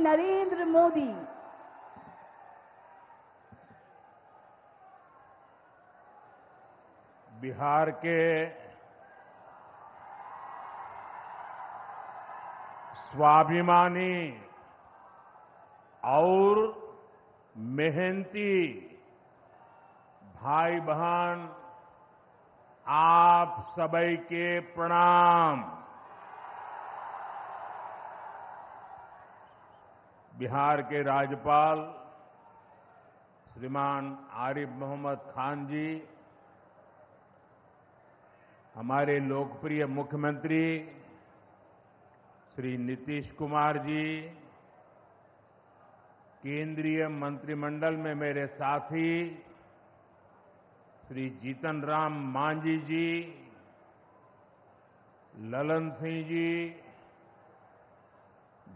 नरेंद्र मोदी। बिहार के स्वाभिमानी और मेहनती भाई बहन, आप सभी के प्रणाम। बिहार के राज्यपाल श्रीमान आरिफ मोहम्मद खान जी, हमारे लोकप्रिय मुख्यमंत्री श्री नीतीश कुमार जी, केंद्रीय मंत्रिमंडल में मेरे साथी श्री जीतन राम मांझी जी, ललन सिंह जी,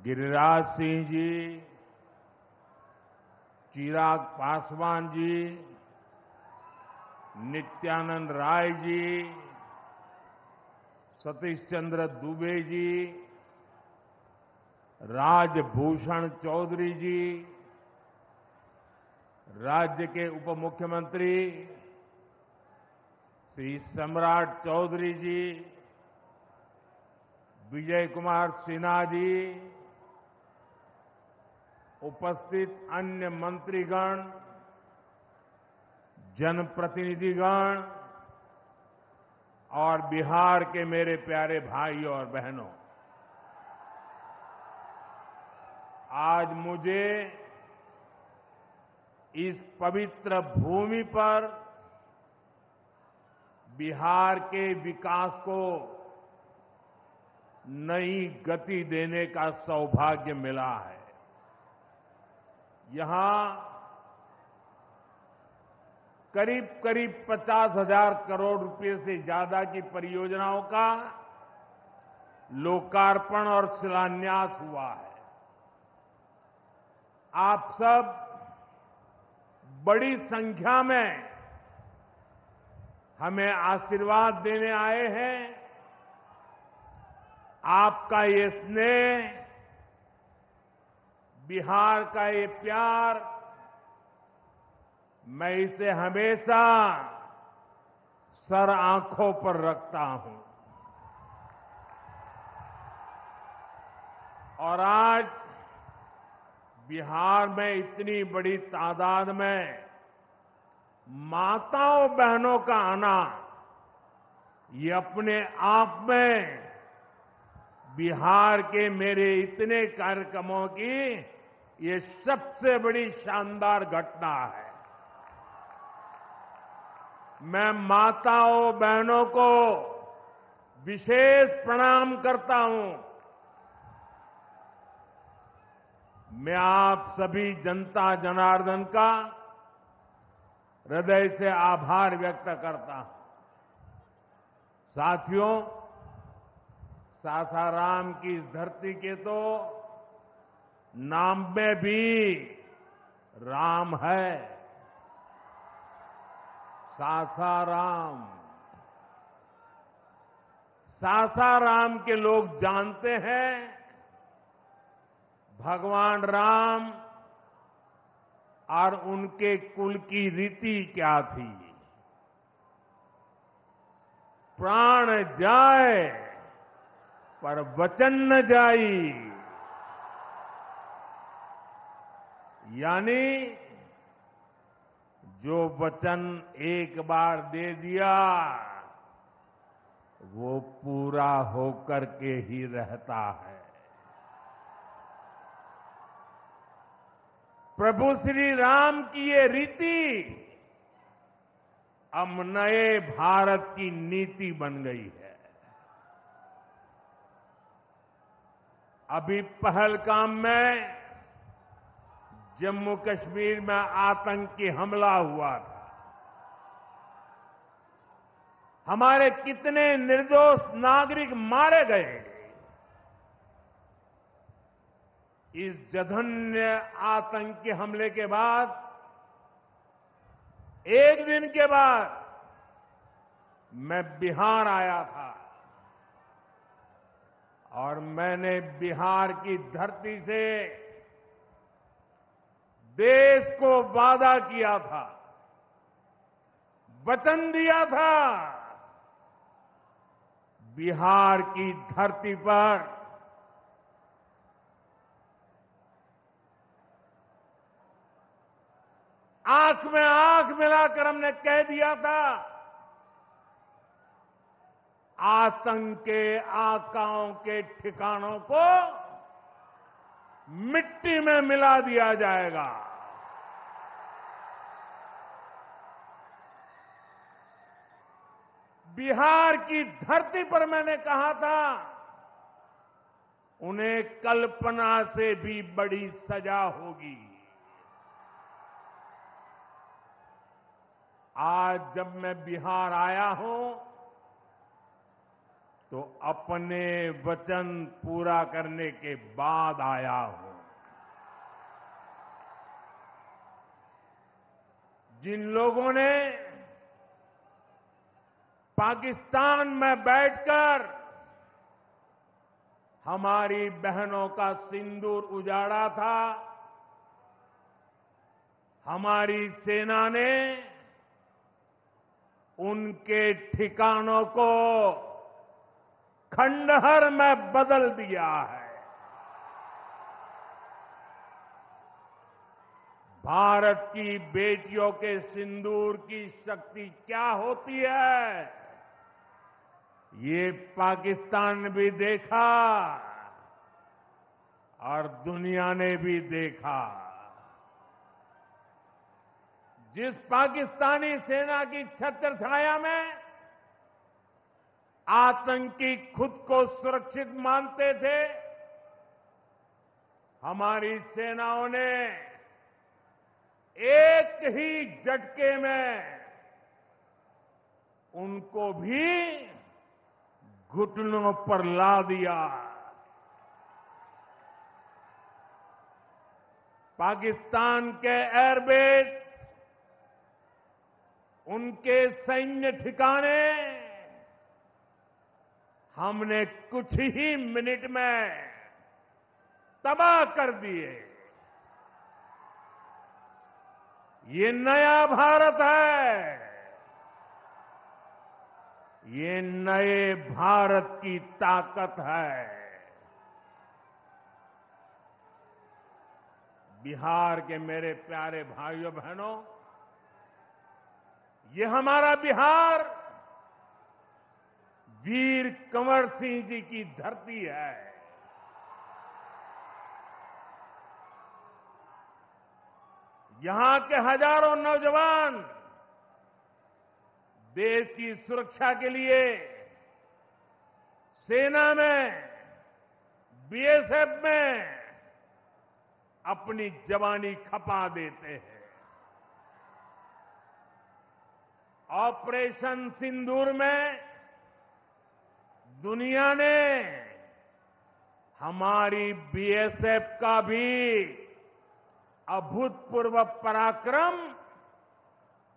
गिरिराज सिंह जी, चिराग पासवान जी, नित्यानंद राय जी, सतीश चंद्र दुबे जी, राजभूषण चौधरी जी, राज्य के उप मुख्यमंत्री श्री सम्राट चौधरी जी, विजय कुमार सिन्हा जी, उपस्थित अन्य मंत्रीगण, जनप्रतिनिधिगण और बिहार के मेरे प्यारे भाइयों और बहनों, आज मुझे इस पवित्र भूमि पर बिहार के विकास को नई गति देने का सौभाग्य मिला है। यहां करीब करीब 50,000 करोड़ रुपए से ज्यादा की परियोजनाओं का लोकार्पण और शिलान्यास हुआ है। आप सब बड़ी संख्या में हमें आशीर्वाद देने आए हैं। आपका ये स्नेह, बिहार का ये प्यार, मैं इसे हमेशा सर आंखों पर रखता हूं। और आज बिहार में इतनी बड़ी तादाद में माताओं बहनों का आना, ये अपने आप में बिहार के मेरे इतने कार्यक्रमों की ये सबसे बड़ी शानदार घटना है। मैं माताओं बहनों को विशेष प्रणाम करता हूं। मैं आप सभी जनता जनार्दन का हृदय से आभार व्यक्त करता हूं। साथियों, सासाराम की इस धरती के तो नाम में भी राम है। सासाराम, सासाराम के लोग जानते हैं भगवान राम और उनके कुल की रीति क्या थी। प्राण जाए पर वचन न जाई, यानी जो वचन एक बार दे दिया वो पूरा होकर के ही रहता है। प्रभु श्री राम की ये रीति अब नए भारत की नीति बन गई है। अभी पहलगाम में जम्मू कश्मीर में आतंकी हमला हुआ था। हमारे कितने निर्दोष नागरिक मारे गए। इस जघन्य आतंकी हमले के बाद, एक दिन के बाद मैं बिहार आया था और मैंने बिहार की धरती से देश को वादा किया था, वचन दिया था, बिहार की धरती पर आंख में आंख मिलाकर हमने कह दिया था, आतंक के आकाओं के ठिकानों को मिट्टी में मिला दिया जाएगा। बिहार की धरती पर मैंने कहा था, उन्हें कल्पना से भी बड़ी सजा होगी। आज जब मैं बिहार आया हूं तो अपने वचन पूरा करने के बाद आया हूं। जिन लोगों ने पाकिस्तान में बैठकर हमारी बहनों का सिंदूर उजाड़ा था, हमारी सेना ने उनके ठिकानों को खंडहर में बदल दिया है। भारत की बेटियों के सिंदूर की शक्ति क्या होती है, ये पाकिस्तान ने भी देखा और दुनिया ने भी देखा। जिस पाकिस्तानी सेना की छत्रछाया में आतंकी खुद को सुरक्षित मानते थे, हमारी सेनाओं ने एक ही झटके में उनको भी घुटनों पर ला दिया। पाकिस्तान के एयरबेस, उनके सैन्य ठिकाने हमने कुछ ही मिनट में तबाह कर दिए। ये नया भारत है, ये नए भारत की ताकत है। बिहार के मेरे प्यारे भाइयों बहनों, ये हमारा बिहार वीर कंवर सिंह जी की धरती है। यहां के हजारों नौजवान देश की सुरक्षा के लिए सेना में, बीएसएफ में अपनी जवानी खपा देते हैं। ऑपरेशन सिंदूर में दुनिया ने हमारी बीएसएफ का भी अभूतपूर्व पराक्रम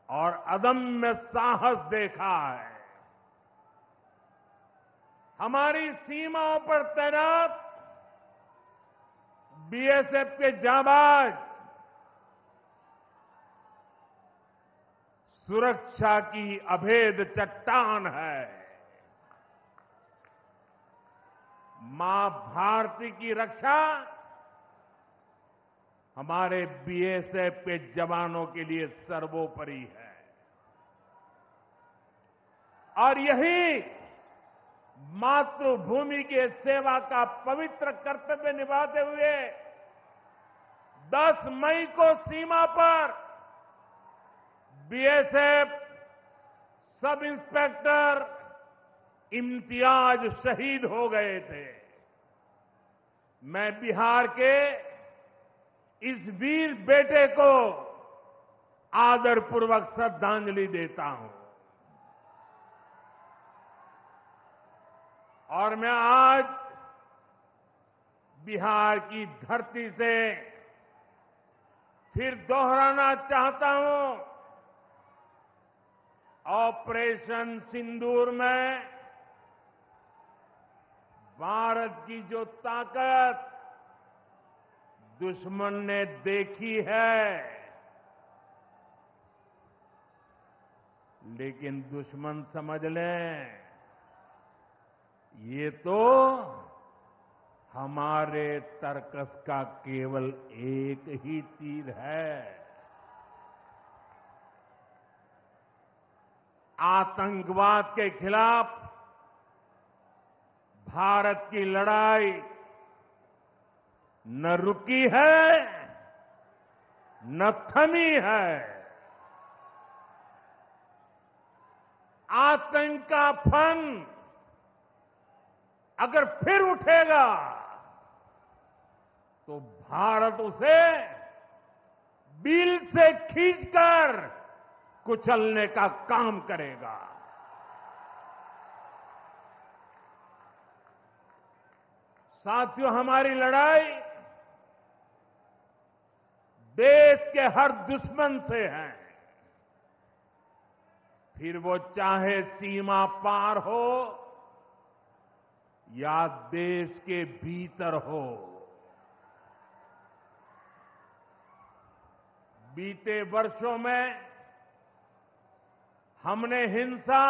और अदम्य साहस देखा है। हमारी सीमाओं पर तैनात बीएसएफ के जाबाज सुरक्षा की अभेद चट्टान है। मां भारती की रक्षा हमारे बीएसएफ के जवानों के लिए सर्वोपरि है। और यही मातृभूमि के सेवा का पवित्र कर्तव्य निभाते हुए 10 मई को सीमा पर बीएसएफ सब इंस्पेक्टर इम्तियाज शहीद हो गए थे। मैं बिहार के इस वीर बेटे को आदरपूर्वक श्रद्धांजलि देता हूं। और मैं आज बिहार की धरती से फिर दोहराना चाहता हूं, ऑपरेशन सिंदूर में भारत की जो ताकत दुश्मन ने देखी है, लेकिन दुश्मन समझ लें ये तो हमारे तर्कस का केवल एक ही तीर है। आतंकवाद के खिलाफ भारत की लड़ाई न रुकी है न थमी है। आतंक का फन अगर फिर उठेगा तो भारत उसे बिल से खींचकर कुचलने का काम करेगा। साथियों, हमारी लड़ाई देश के हर दुश्मन से है, फिर वो चाहे सीमा पार हो या देश के भीतर हो। बीते वर्षों में हमने हिंसा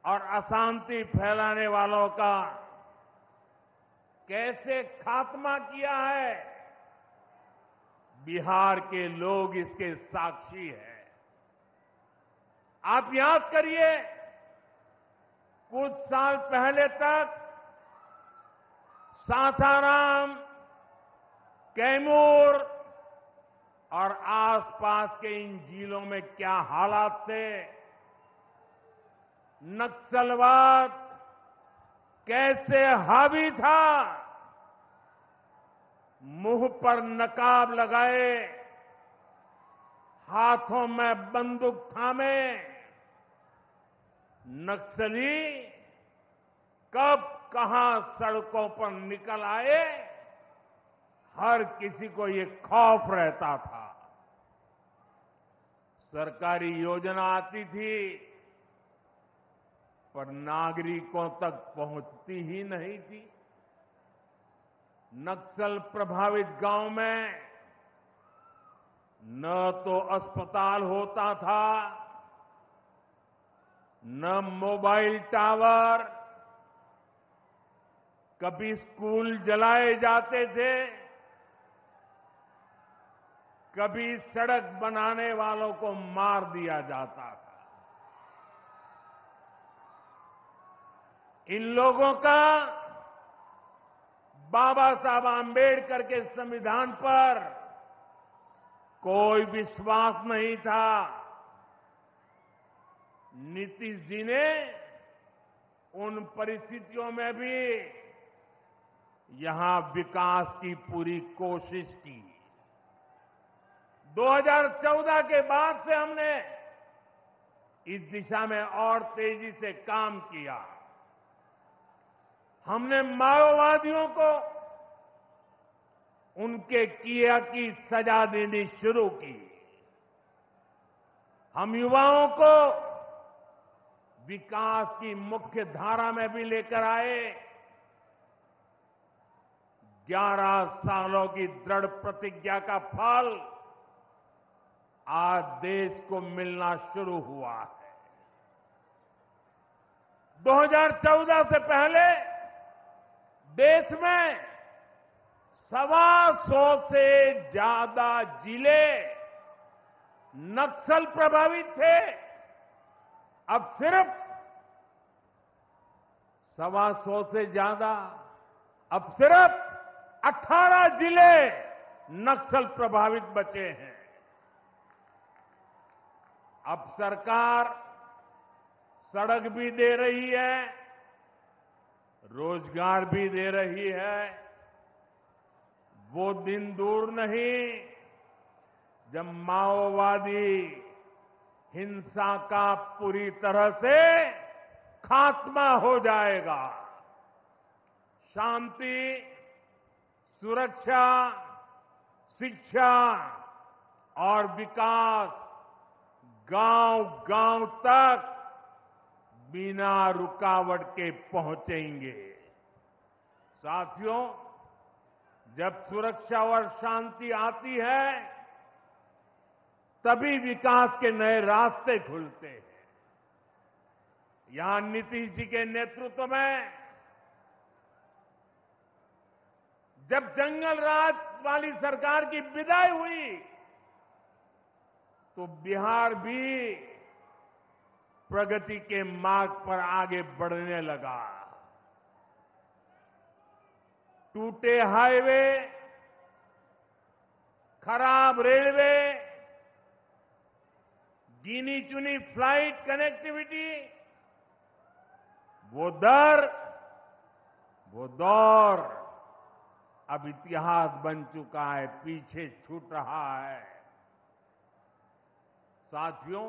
और अशांति फैलाने वालों का कैसे खात्मा किया है, बिहार के लोग इसके साक्षी हैं। आप याद करिए, कुछ साल पहले तक सासाराम, कैमूर और आसपास के इन जिलों में क्या हालात थे, नक्सलवाद कैसे हावी था, मुंह पर नकाब लगाए, हाथों में बंदूक थामे नक्सली कब कहां सड़कों पर निकल आए, हर किसी को ये खौफ रहता था। सरकारी योजना आती थी पर नागरिकों तक पहुंचती ही नहीं थी। नक्सल प्रभावित गांव में न तो अस्पताल होता था, न मोबाइल टावर, कभी स्कूल जलाए जाते थे, कभी सड़क बनाने वालों को मार दिया जाता था। इन लोगों का बाबा साहब आंबेडकर के संविधान पर कोई विश्वास नहीं था। नीतीश जी ने उन परिस्थितियों में भी यहां विकास की पूरी कोशिश की। 2014 के बाद से हमने इस दिशा में और तेजी से काम किया। हमने माओवादियों को उनके किया की सजा देनी शुरू की। हम युवाओं को विकास की मुख्य धारा में भी लेकर आए। 11 सालों की दृढ़ प्रतिज्ञा का फल आज देश को मिलना शुरू हुआ है। 2014 से पहले देश में 125 से ज्यादा जिले नक्सल प्रभावित थे। अब सिर्फ 125 से ज्यादा, अब सिर्फ 18 जिले नक्सल प्रभावित बचे हैं। अब सरकार सड़क भी दे रही है, रोजगार भी दे रही है। वो दिन दूर नहीं जब माओवादी हिंसा का पूरी तरह से खात्मा हो जाएगा। शांति, सुरक्षा, शिक्षा और विकास गांव-गांव तक बिना रुकावट के पहुंचेंगे। साथियों, जब सुरक्षा और शांति आती है, तभी विकास के नए रास्ते खुलते हैं। यहां नीतीश जी के नेतृत्व में जब जंगल राज वाली सरकार की विदाई हुई, तो बिहार भी प्रगति के मार्ग पर आगे बढ़ने लगा। टूटे हाईवे, खराब रेलवे, गिनी चुनी फ्लाइट कनेक्टिविटी, वो दौर अब इतिहास बन चुका है, पीछे छूट रहा है। साथियों,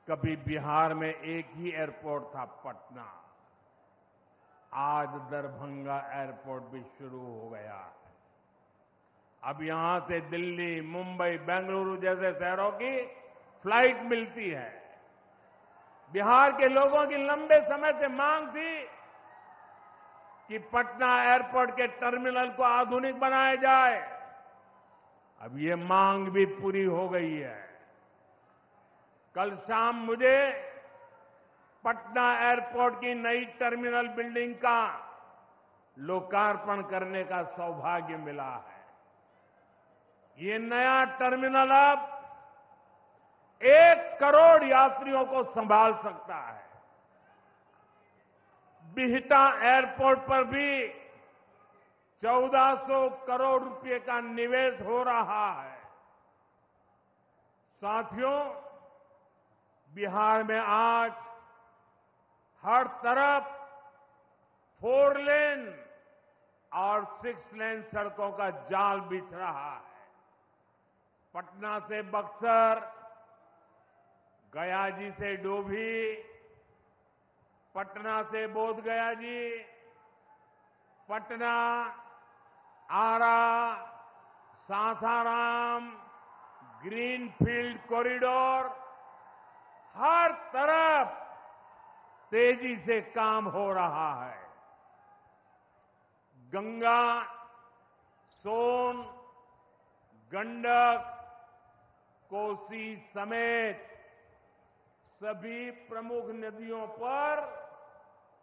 कभी बिहार में एक ही एयरपोर्ट था, पटना। आज दरभंगा एयरपोर्ट भी शुरू हो गया है। अब यहां से दिल्ली, मुंबई, बेंगलुरु जैसे शहरों की फ्लाइट मिलती है। बिहार के लोगों की लंबे समय से मांग थी कि पटना एयरपोर्ट के टर्मिनल को आधुनिक बनाया जाए। अब ये मांग भी पूरी हो गई है। कल शाम मुझे पटना एयरपोर्ट की नई टर्मिनल बिल्डिंग का लोकार्पण करने का सौभाग्य मिला है। ये नया टर्मिनल अब 1 करोड़ यात्रियों को संभाल सकता है। बिहटा एयरपोर्ट पर भी 1400 करोड़ रुपए का निवेश हो रहा है। साथियों, बिहार में आज हर तरफ 4 लेन और 6 लेन सड़कों का जाल बिछ रहा है। पटना से बक्सर, गया जी से डोभी, पटना से बोध गया जी, पटना, आरा, सासाराम, ग्रीनफील्ड कॉरिडोर, हर तरफ तेजी से काम हो रहा है। गंगा, सोन, गंडक, कोसी समेत सभी प्रमुख नदियों पर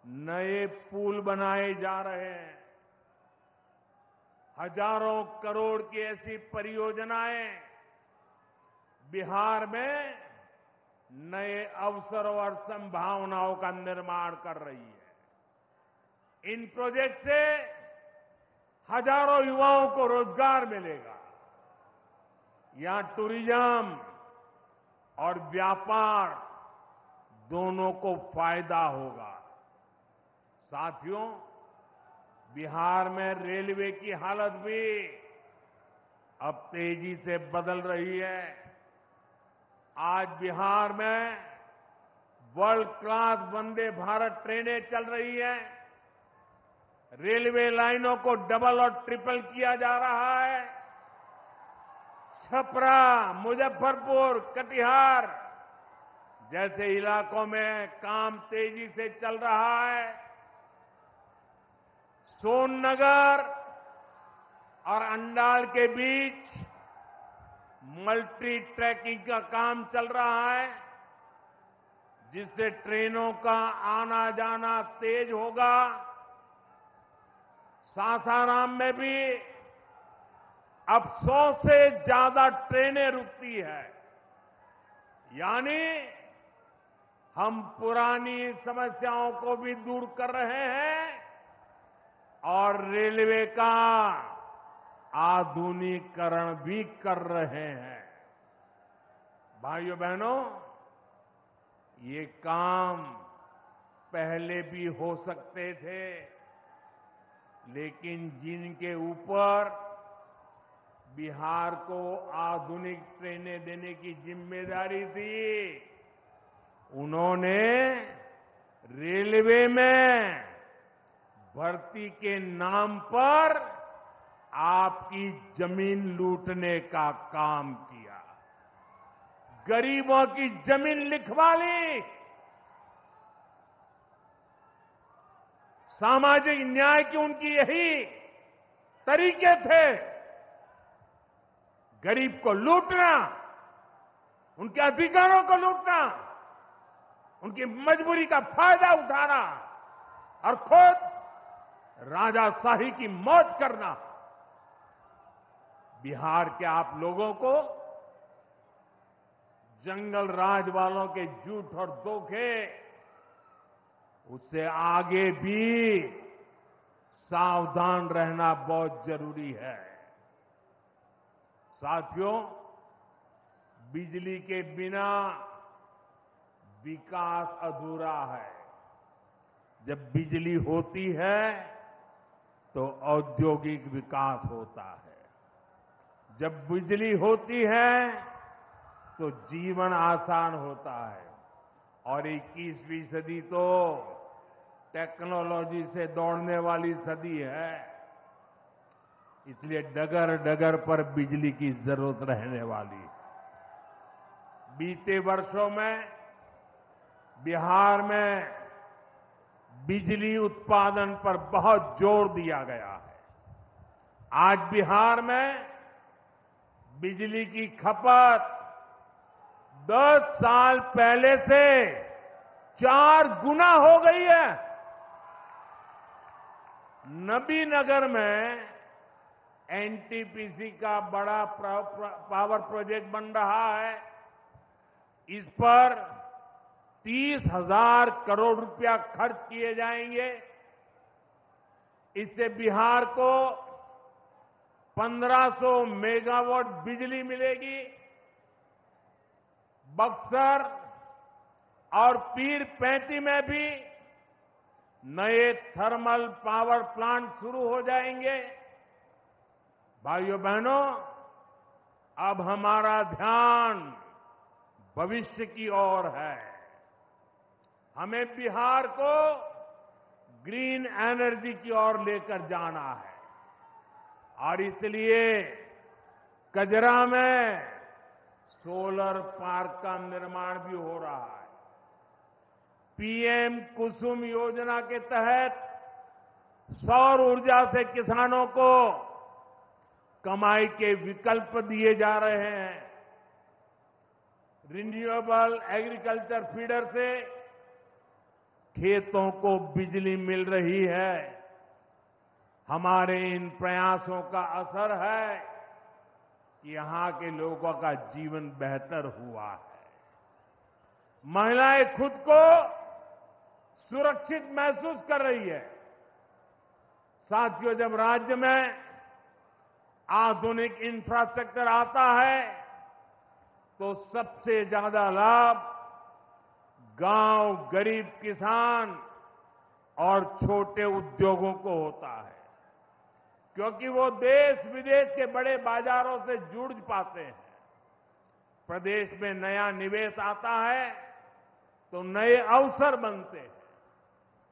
नए पुल बनाए जा रहे हैं। हजारों करोड़ की ऐसी परियोजनाएं बिहार में नए अवसरों और संभावनाओं का निर्माण कर रही है। इन प्रोजेक्ट से हजारों युवाओं को रोजगार मिलेगा। यहां टूरिज्म और व्यापार दोनों को फायदा होगा। साथियों, बिहार में रेलवे की हालत भी अब तेजी से बदल रही है। आज बिहार में वर्ल्ड क्लास वंदे भारत ट्रेनें चल रही हैं। रेलवे लाइनों को डबल और ट्रिपल किया जा रहा है। छपरा, मुजफ्फरपुर, कटिहार जैसे इलाकों में काम तेजी से चल रहा है। सोननगर और अंडाल के बीच मल्टी ट्रैकिंग का काम चल रहा है, जिससे ट्रेनों का आना जाना तेज होगा। सासाराम में भी अब 100 से ज्यादा ट्रेनें रुकती है। यानी हम पुरानी समस्याओं को भी दूर कर रहे हैं और रेलवे का आधुनिकीकरण भी कर रहे हैं। भाइयों बहनों, ये काम पहले भी हो सकते थे, लेकिन जिनके ऊपर बिहार को आधुनिक ट्रेनें देने की जिम्मेदारी थी, उन्होंने रेलवे में भर्ती के नाम पर आपकी जमीन लूटने का काम किया। गरीबों की जमीन लिखवा ली। सामाजिक न्याय की उनकी यही तरीके थे गरीब को लूटना, उनके अधिकारों को लूटना, उनकी मजबूरी का फायदा उठाना और खुद राजाशाही की मौज करना। बिहार के आप लोगों को जंगल राज वालों के झूठ और धोखे, उससे आगे भी सावधान रहना बहुत जरूरी है। साथियों, बिजली के बिना विकास अधूरा है। जब बिजली होती है तो औद्योगिक विकास होता है। जब बिजली होती है तो जीवन आसान होता है। और 21वीं सदी तो टेक्नोलॉजी से दौड़ने वाली सदी है। इसलिए डगर डगर पर बिजली की जरूरत रहने वाली है। बीते वर्षों में बिहार में बिजली उत्पादन पर बहुत जोर दिया गया है। आज बिहार में बिजली की खपत 10 साल पहले से 4 गुना हो गई है। नबीनगर में एनटीपीसी का बड़ा पावर प्रोजेक्ट बन रहा है। इस पर 30,000 करोड़ रुपया खर्च किए जाएंगे। इससे बिहार को 1500 मेगावाट बिजली मिलेगी। बक्सर और पीर पैंती में भी नए थर्मल पावर प्लांट शुरू हो जाएंगे। भाइयों बहनों, अब हमारा ध्यान भविष्य की ओर है। हमें बिहार को ग्रीन एनर्जी की ओर लेकर जाना है और इसलिए कजरा में सोलर पार्क का निर्माण भी हो रहा है। पीएम कुसुम योजना के तहत सौर ऊर्जा से किसानों को कमाई के विकल्प दिए जा रहे हैं। रिन्यूएबल एग्रीकल्चर फीडर से खेतों को बिजली मिल रही है। हमारे इन प्रयासों का असर है कि यहां के लोगों का जीवन बेहतर हुआ है। महिलाएं खुद को सुरक्षित महसूस कर रही है। साथियों, जब राज्य में आधुनिक इंफ्रास्ट्रक्चर आता है तो सबसे ज्यादा लाभ गांव, गरीब किसान और छोटे उद्योगों को होता है, क्योंकि वो देश विदेश के बड़े बाजारों से जुड़ पाते हैं। प्रदेश में नया निवेश आता है तो नए अवसर बनते हैं।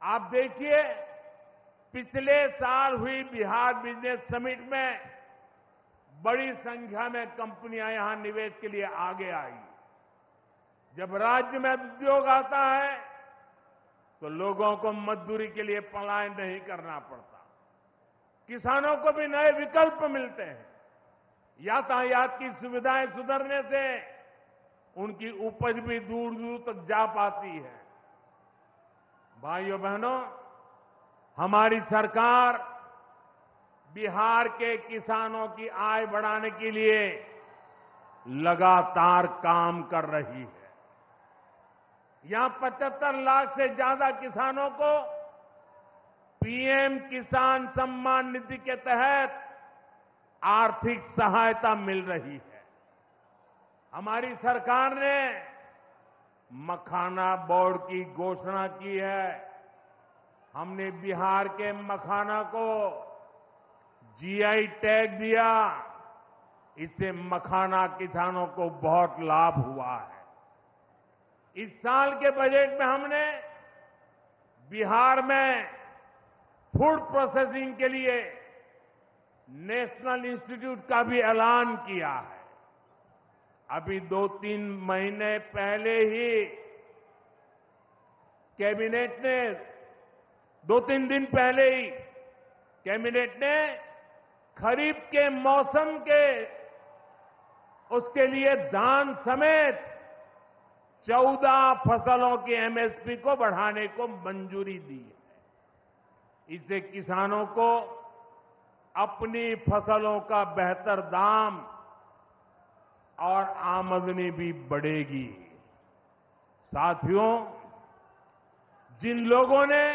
आप देखिए, पिछले साल हुई बिहार बिजनेस समिट में बड़ी संख्या में कंपनियां यहां निवेश के लिए आगे आई। जब राज्य में उद्योग आता है तो लोगों को मजदूरी के लिए पलायन नहीं करना पड़ता। किसानों को भी नए विकल्प मिलते हैं। यातायात की सुविधाएं सुधरने से उनकी उपज भी दूर दूर तक जा पाती है। भाइयों बहनों, हमारी सरकार बिहार के किसानों की आय बढ़ाने के लिए लगातार काम कर रही है। यहां 75 लाख से ज्यादा किसानों को पीएम किसान सम्मान निधि के तहत आर्थिक सहायता मिल रही है। हमारी सरकार ने मखाना बोर्ड की घोषणा की है। हमने बिहार के मखाना को जीआई टैग दिया। इससे मखाना किसानों को बहुत लाभ हुआ है। इस साल के बजट में हमने बिहार में फूड प्रोसेसिंग के लिए नेशनल इंस्टीट्यूट का भी ऐलान किया है। अभी 2-3 महीने पहले ही कैबिनेट ने 2-3 दिन पहले ही कैबिनेट ने खरीफ के मौसम के उसके लिए धान समेत 14 फसलों की एमएसपी को बढ़ाने को मंजूरी दी है। इससे किसानों को अपनी फसलों का बेहतर दाम और आमदनी भी बढ़ेगी। साथियों, जिन लोगों ने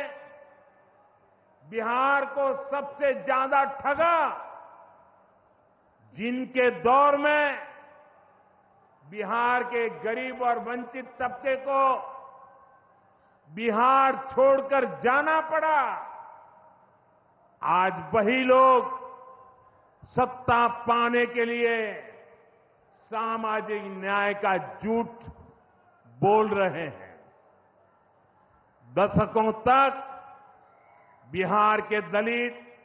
बिहार को सबसे ज्यादा ठगा, जिनके दौर में बिहार के गरीब और वंचित तबके को बिहार छोड़कर जाना पड़ा, आज वही लोग सत्ता पाने के लिए सामाजिक न्याय का झूठ बोल रहे हैं। दशकों तक बिहार के दलित,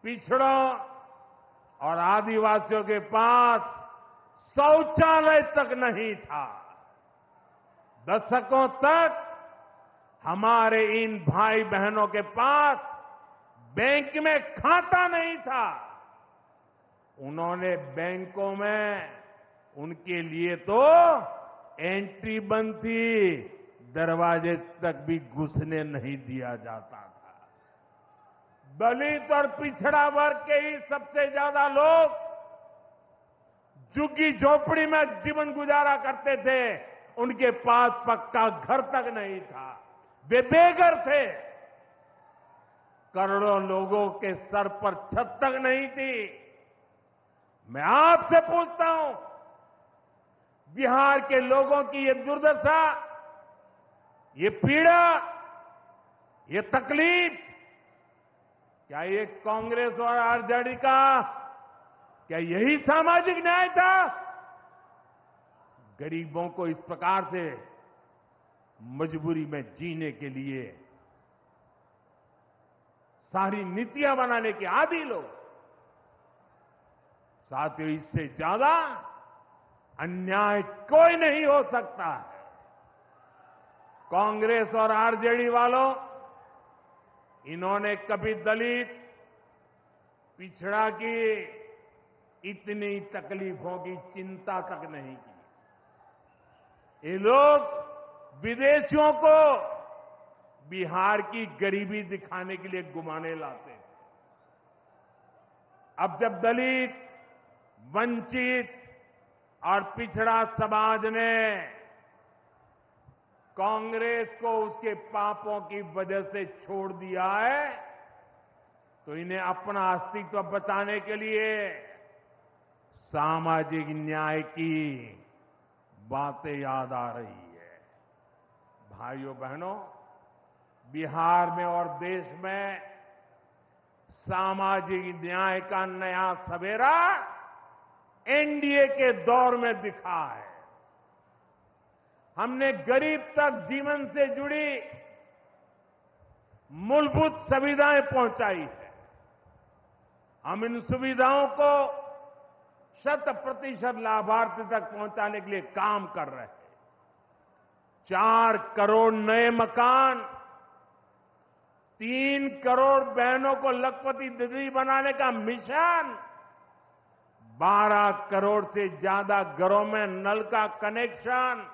पिछड़ों और आदिवासियों के पास शौचालय तक नहीं था। दशकों तक हमारे इन भाई बहनों के पास बैंक में खाता नहीं था। उन्होंने बैंकों में उनके लिए तो एंट्री बंद थी, दरवाजे तक भी घुसने नहीं दिया जाता था। दलित और पिछड़ा वर्ग के ही सबसे ज्यादा लोग झुग्गी झोपड़ी में जीवन गुजारा करते थे। उनके पास पक्का घर तक नहीं था, वे बेघर थे। करोड़ों लोगों के सर पर छत तक नहीं थी। मैं आपसे पूछता हूं, बिहार के लोगों की ये दुर्दशा, ये पीड़ा, ये तकलीफ, क्या ये कांग्रेस और आरजेडी का, क्या यही सामाजिक न्याय था? गरीबों को इस प्रकार से मजबूरी में जीने के लिए सारी नीतियां बनाने के आदी लोग। साथियों, इससे ज्यादा अन्याय कोई नहीं हो सकता है। कांग्रेस और आरजेडी वालों, इन्होंने कभी दलित, पिछड़ा की इतनी तकलीफों की चिंता तक नहीं की। ये लोग विदेशियों को बिहार की गरीबी दिखाने के लिए घुमाने लाते हैं। अब जब दलित, वंचित और पिछड़ा समाज ने कांग्रेस को उसके पापों की वजह से छोड़ दिया है, तो इन्हें अपना अस्तित्व बचाने के लिए सामाजिक न्याय की बातें याद आ रही है। भाइयों बहनों, बिहार में और देश में सामाजिक न्याय का नया सवेरा एनडीए के दौर में दिखा है। हमने गरीब तक जीवन से जुड़ी मूलभूत सुविधाएं पहुंचाई है। हम इन सुविधाओं को 100% लाभार्थी तक पहुंचाने के लिए काम कर रहे हैं। 4 करोड़ नए मकान, 3 करोड़ बहनों को लखपति दीदी बनाने का मिशन, 12 करोड़ से ज्यादा घरों में नल का कनेक्शन,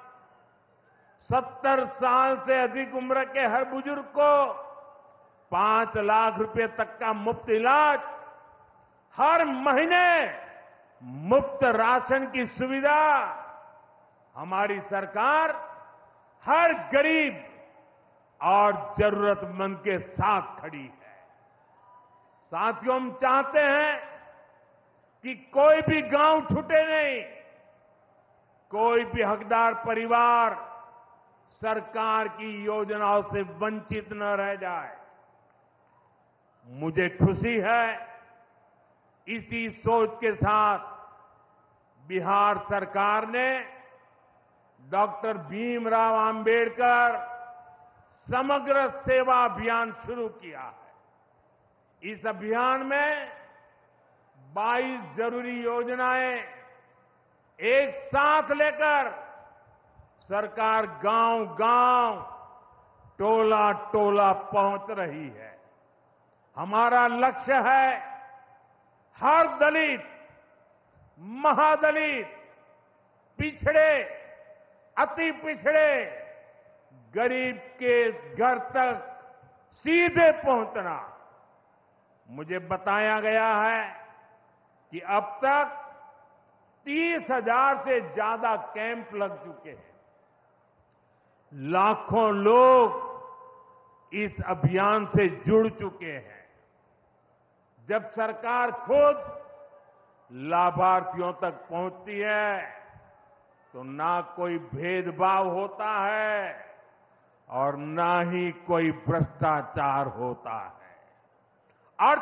70 साल से अधिक उम्र के हर बुजुर्ग को 5 लाख रुपए तक का मुफ्त इलाज, हर महीने मुफ्त राशन की सुविधा। हमारी सरकार हर गरीब और जरूरतमंद के साथ खड़ी है। साथियों, हम चाहते हैं कि कोई भी गांव छूटे नहीं, कोई भी हकदार परिवार सरकार की योजनाओं से वंचित न रह जाए। मुझे खुशी है, इसी सोच के साथ बिहार सरकार ने डॉक्टर भीमराव अंबेडकर समग्र सेवा अभियान शुरू किया है। इस अभियान में 22 जरूरी योजनाएं एक साथ लेकर सरकार गांव-गांव, टोला-टोला पहुंच रही है। हमारा लक्ष्य है हर दलित, महादलित, पिछड़े, अति पिछड़े, गरीब के घर तक सीधे पहुंचना। मुझे बताया गया है कि अब तक 30,000 से ज्यादा कैंप लग चुके हैं। लाखों लोग इस अभियान से जुड़ चुके हैं। जब सरकार खुद लाभार्थियों तक पहुंचती है तो ना कोई भेदभाव होता है और ना ही कोई भ्रष्टाचार होता है और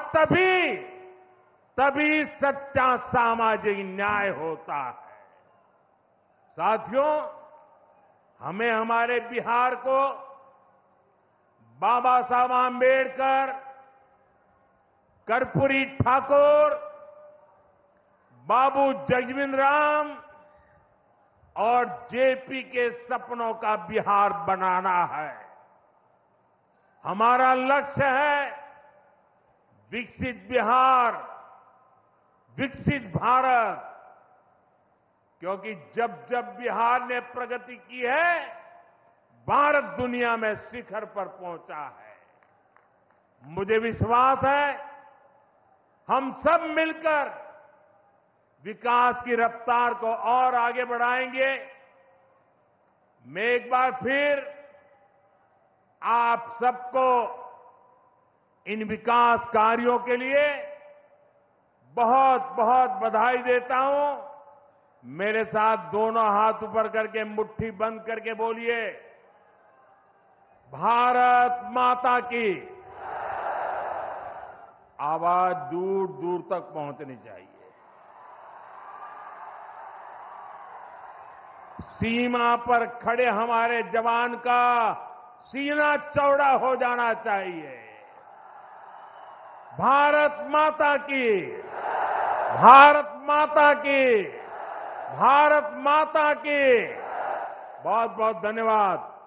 तभी सच्चा सामाजिक न्याय होता है। साथियों, हमें हमारे बिहार को बाबा साहब आंबेडकर, कर्पूरी ठाकुर, बाबू जगजीवन राम और जेपी के सपनों का बिहार बनाना है। हमारा लक्ष्य है विकसित बिहार, विकसित भारत, क्योंकि जब जब बिहार ने प्रगति की है, भारत दुनिया में शिखर पर पहुंचा है। मुझे विश्वास है हम सब मिलकर विकास की रफ्तार को और आगे बढ़ाएंगे। मैं एक बार फिर आप सबको इन विकास कार्यों के लिए बहुत बहुत बधाई देता हूं। मेरे साथ दोनों हाथ ऊपर करके मुट्ठी बंद करके बोलिए, भारत माता की। आवाज दूर दूर तक पहुंचनी चाहिए। सीमा पर खड़े हमारे जवान का सीना चौड़ा हो जाना चाहिए। भारत माता की, भारत माता की, भारत माता की। बहुत बहुत धन्यवाद।